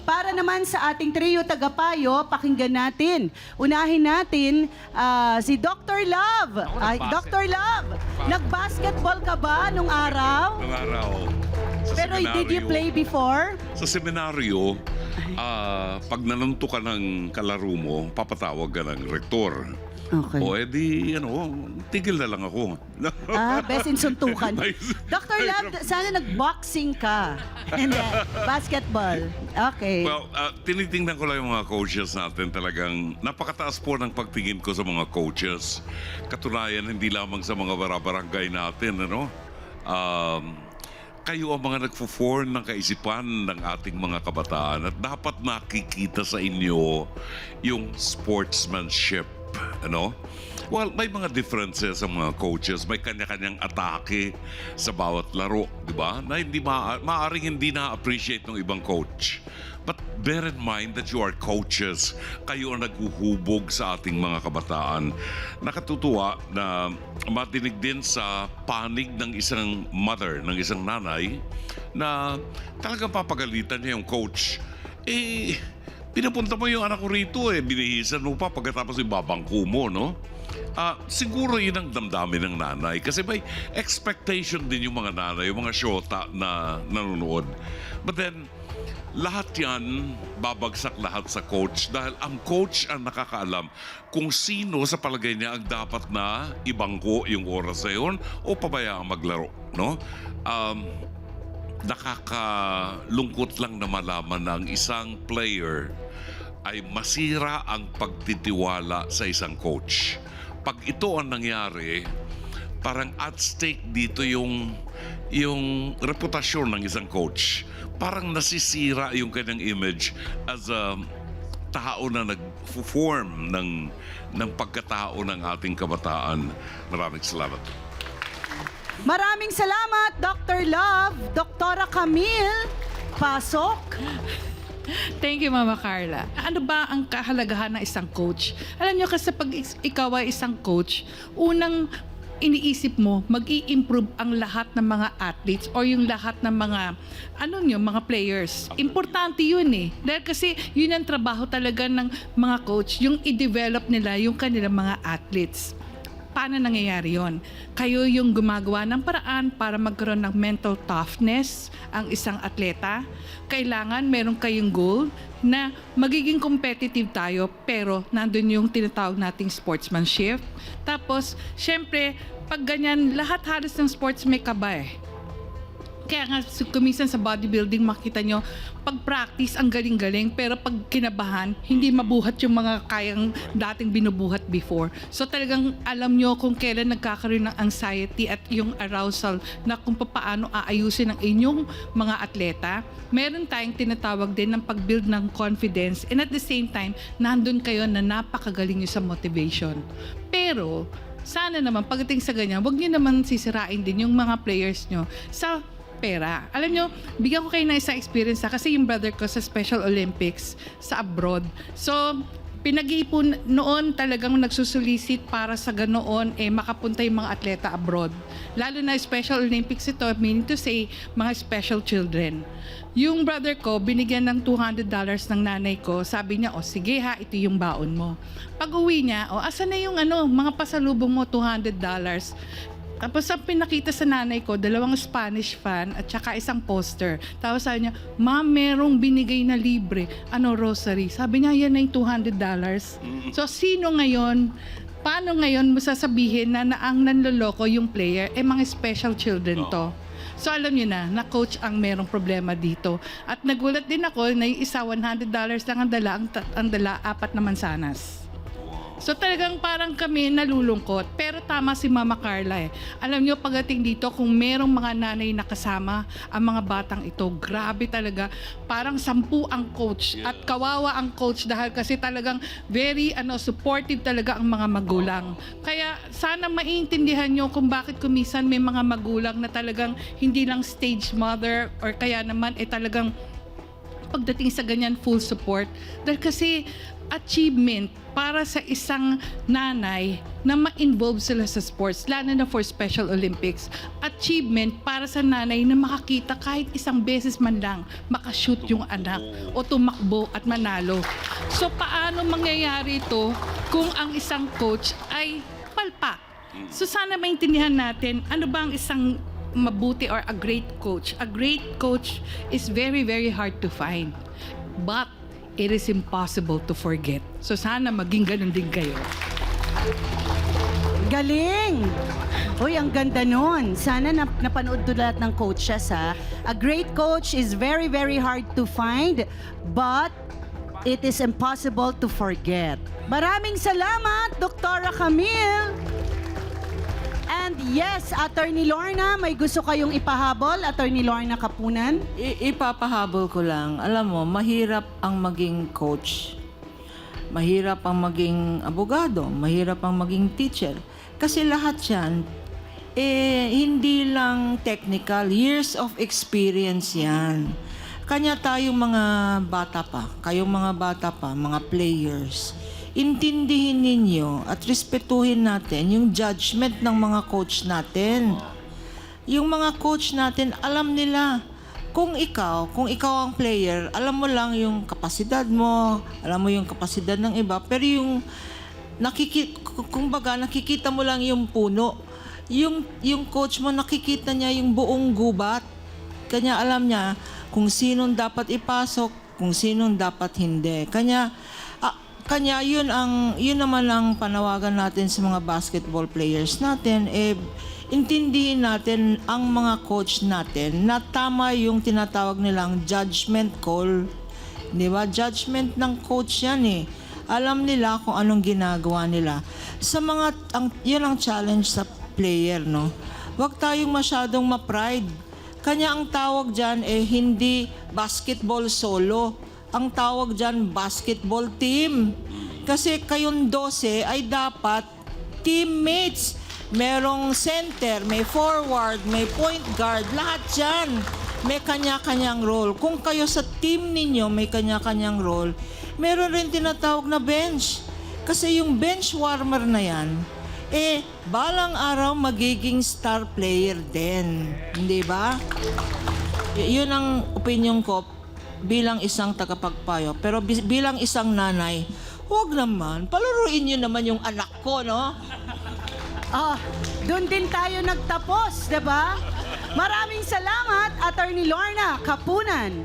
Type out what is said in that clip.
Para naman sa ating trio tagapayo, pakinggan natin. Unahin natin si Dr. Love. Ay, Dr. Love, nag-basketball ka ba nung araw? Nung araw. Sa Pero did you seminaryo. play before? Sa seminaryo, pag nanunto ka ng kalaro mo, papatawag ka ng rektor. Okay. O edi, tigil na lang ako. Best in suntukan. Nice. Dr. Love, sana nag-boxing ka. Hindi, basketball. Okay. Well, tinitingnan ko lang yung mga coaches natin. Talagang napakataas po ng pagtingin ko sa mga coaches. Katunayan, hindi lamang sa mga barabarangay natin, kayo ang mga nagfo-form ng kaisipan ng ating mga kabataan at dapat nakikita sa inyo yung sportsmanship. Well, may mga differences sa mga coaches. May kanya-kanyang atake sa bawat laro, di ba? Na hindi maaaring hindi na-appreciate ng ibang coach. But bear in mind that you are coaches. Kayo ang naghuhubog sa ating mga kabataan. Nakatutuwa na matinig din sa panig ng isang mother, ng isang nanay, na talagang papagalitan niya yung coach. Pinapunta mo yung anak ko rito binihisan mo pa pagkatapos ibabangko mo, no? Siguro yun ang damdamin ng nanay kasi may expectation din yung mga nanay, yung mga syota na nanonood. But then, lahat yan, babagsak lahat sa coach dahil ang coach ang nakakaalam kung sino sa palagay niya ang dapat na ibangko yung oras na yun o pabayaang maglaro, no? Nakakalungkot lang na malaman na ang isang player ay masira ang pagtitiwala sa isang coach. Pag ito ang nangyari, parang at stake dito yung reputasyon ng isang coach. Parang nasisira yung kanyang image as a tao na nag-form ng pagkatao ng ating kabataan. Maraming salamat. Maraming salamat, Dr. Love. Doktora Camille, pasok. Thank you, Mama Carla. Ano ba ang kahalagahan ng isang coach? Alam niyo kasi pag ikaw ay isang coach, unang iniisip mo, mag-i-improve ang lahat ng mga athletes or yung lahat ng mga, mga players. Importante yun Dahil kasi yun ang trabaho talaga ng mga coach, yung i-develop nila yung kanilang mga athletes. Paano nangyayari yon? Kayo yung gumagawa ng paraan para magkaroon ng mental toughness ang isang atleta. Kailangan meron kayong goal na magiging competitive tayo pero nandun yung tinatawag nating sportsmanship. Tapos, syempre, pag ganyan, lahat halos ng sports may kaba Kaya nga, kumisan sa bodybuilding, makita nyo, pag practice, ang galing-galing, pero pag kinabahan, hindi mabuhat yung mga kayang dating binubuhat before. So talagang alam nyo kung kailan nagkakaroon ng anxiety at yung arousal na kung paano aayusin ang inyong mga atleta. Meron tayong tinatawag din ng pag-build ng confidence and at the same time, nandun kayo na napakagaling nyo sa motivation. Pero, sana naman, pagdating sa ganyan, huwag nyo naman sisirain din yung mga players nyo sa pera. Alam nyo, bigyan ko kayo ng isang experience kasi yung brother ko sa Special Olympics sa abroad. So, pinag-iipon noon talagang nagsusulisit para sa ganoon makapunta yung mga atleta abroad. Lalo na Special Olympics ito, meaning to say, mga special children. Yung brother ko, binigyan ng $200 ng nanay ko. Sabi niya, sige ito yung baon mo. Pag uwi niya, asan na yung mga pasalubong mo, $200? Tapos ang pinakita sa nanay ko, 2 Spanish fan at saka isang poster. Tapos sabi niya, Ma'am, merong binigay na libre. Rosary. Sabi niya, yan na yung $200. So sino ngayon, paano ngayon mo sasabihin na ang nanloloko yung player, mga special children to? So alam niyo na coach ang merong problema dito. At nagulat din ako na yung isa $100 lang ang dala 4 na mansanas. So talagang parang kami nalulungkot. Pero tama si Mama Carla Alam nyo, pagdating dito, kung merong mga nanay na kasama ang mga batang ito, grabe talaga. Parang 10 ang coach. At kawawa ang coach dahil kasi talagang very supportive talaga ang mga magulang. Kaya sana maintindihan nyo kung bakit kumisan may mga magulang na talagang hindi lang stage mother or kaya naman talagang pagdating sa ganyan, full support. Dahil kasi achievement para sa isang nanay na ma-involve sila sa sports, lalo na for Special Olympics. Achievement para sa nanay na makakita kahit isang beses man lang makashoot yung anak o tumakbo at manalo. So paano mangyayari ito kung ang isang coach ay palpak? So sana maintindihan natin ano ba ang isang mabuti or a great coach. A great coach is very, very hard to find. But it is impossible to forget. So sana maging ganun din kayo. Galing! Uy, ang ganda nun. Sana napanood doon lahat ng coaches, ha? A great coach is very, very hard to find, but it is impossible to forget. Maraming salamat, Dr. Camille! And yes, Attorney Lorna, may gusto kayong ipahabol? Attorney Lorna Kapunan? Ipapahabol ko lang. Alam mo, mahirap ang maging coach. Mahirap ang maging abogado. Mahirap ang maging teacher. Kasi lahat yan, hindi lang technical. Years of experience yan. Kanya tayong mga bata pa, kayong mga bata pa, mga players, intindihin ninyo at respetuhin natin yung judgment ng mga coach natin. Yung mga coach natin, alam nila kung ikaw ang player, alam mo lang yung kapasidad mo, alam mo yung kapasidad ng iba, pero yung nakikita mo lang yung puno. Yung coach mo, nakikita niya yung buong gubat. Kanya alam niya kung sinong dapat ipasok, kung sinong dapat hindi. Kanya yun naman ang panawagan natin sa mga basketball players natin, intindihin natin ang mga coach natin na tama yung tinatawag nilang judgment call. Di ba? Judgment ng coach yan eh. Alam nila kung anong ginagawa nila. Yun ang challenge sa player, no? Huwag tayong masyadong ma-pride. Kanya ang tawag dyan hindi basketball solo. Ang tawag dyan, basketball team. Kasi kayong 12 ay dapat teammates. Merong center, may forward, may point guard, lahat dyan. May kanya-kanyang role. Kung kayo sa team ninyo may kanya-kanyang role, meron rin tinatawag na bench. Kasi yung bench warmer na yan, balang araw magiging star player din. Hindi ba? Yun ang opinion ko bilang isang tagapagpayo. Pero bilang isang nanay, huwag naman, palaruin nyo naman yung anak ko, no? Doon din tayo nagtapos, diba? Maraming salamat, Attorney Lorna Kapunan.